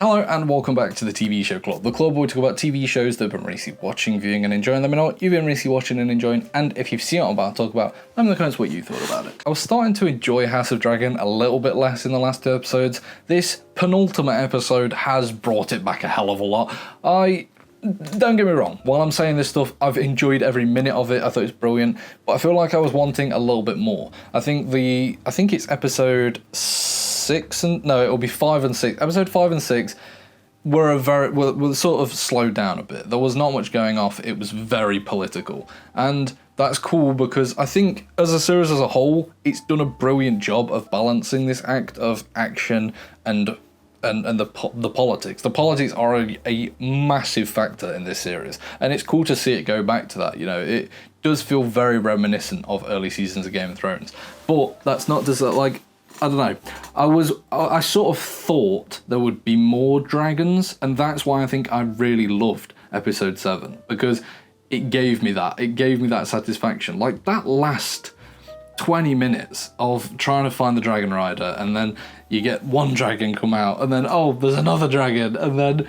Hello and welcome back to the TV Show Club, the club where we talk about TV shows that I've been recently watching, viewing and enjoying. Let me know what you've been recently watching and enjoying, and if you've seen what I'm about to talk about, let me know in the comments what you thought about it. I was starting to enjoy House of Dragon a little bit less in the last two episodes. This penultimate episode has brought it back a hell of a lot. Don't get me wrong, while I'm saying this stuff, I've enjoyed every minute of it. I thought it was brilliant, but I feel like I was wanting a little bit more. I think it's episode 6 and no, it'll be 5 and 6. Episode 5 and 6 were sort of slowed down a bit. There was not much going off. It was very political, and that's cool because I think as a series as a whole, it's done a brilliant job of balancing this act of action and the politics. The politics are a massive factor in this series, and it's cool to see it go back to that. You know, it does feel very reminiscent of early seasons of Game of Thrones, but that's not just like, I don't know. I sort of thought there would be more dragons, and that's why I think I really loved episode 7, because it gave me that satisfaction. Like that last 20 minutes of trying to find the dragon rider, and then you get one dragon come out, and then oh, there's another dragon, and then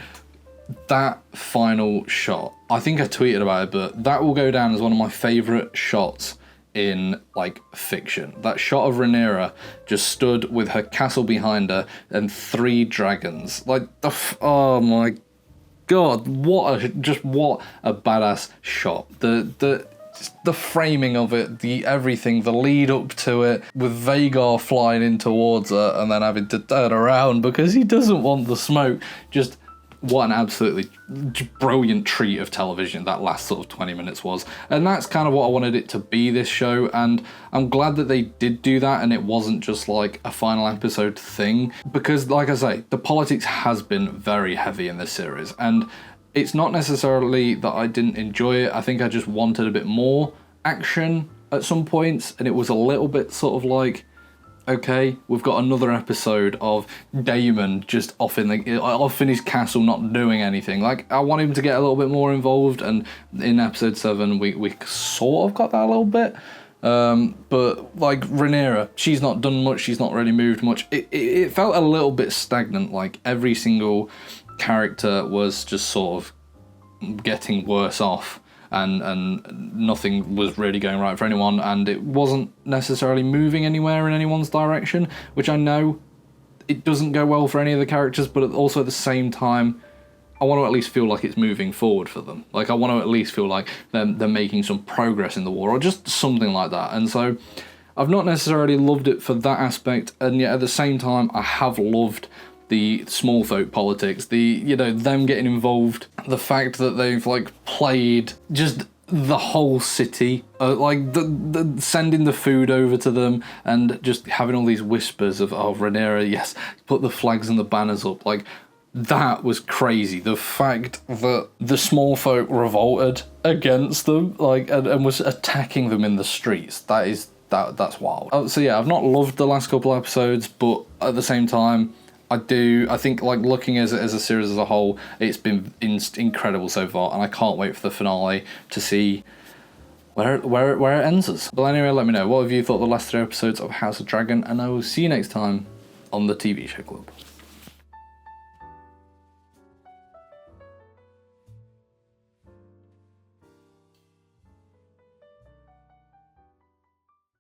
that final shot. I think I tweeted about it, but that will go down as one of my favourite shots in like fiction. That shot of Rhaenyra just stood with her castle behind her and 3 dragons. Like oh my god, what a badass shot. The framing of it, the everything, the lead up to it, with Vhagar flying in towards her and then having to turn around because he doesn't want the smoke. Just what an absolutely brilliant treat of television that last sort of 20 minutes was. And that's kind of what I wanted it to be, this show, and I'm glad that they did do that and it wasn't just like a final episode thing, because like I say, the politics has been very heavy in this series, and it's not necessarily that I didn't enjoy it. I think I just wanted a bit more action at some points, and it was a little bit sort of like, okay, we've got another episode of Daemon just off in his castle not doing anything. Like, I want him to get a little bit more involved, and in episode 7 we sort of got that a little bit. But like Rhaenyra, she's not done much, she's not really moved much. It felt a little bit stagnant, like every single character was just sort of getting worse off, and nothing was really going right for anyone, and it wasn't necessarily moving anywhere in anyone's direction, which I know it doesn't go well for any of the characters, but also at the same time, I want to at least feel like it's moving forward for them. Like, I want to at least feel like they're making some progress in the war, or just something like that. And so I've not necessarily loved it for that aspect, and yet at the same time, I have loved the small folk politics, them getting involved, the fact that they've like played just the whole city, like the sending the food over to them, and just having all these whispers of, oh, Rhaenyra, yes, put the flags and the banners up. Like, that was crazy. The fact that the small folk revolted against them, like, and was attacking them in the streets, that's wild. So yeah, I've not loved the last couple episodes, but at the same time, I think, like, looking as a series as a whole, it's been incredible so far, and I can't wait for the finale to see where it ends us. But anyway, let me know, what have you thought of the last 3 episodes of House of Dragon, and I will see you next time on the TV Show Club.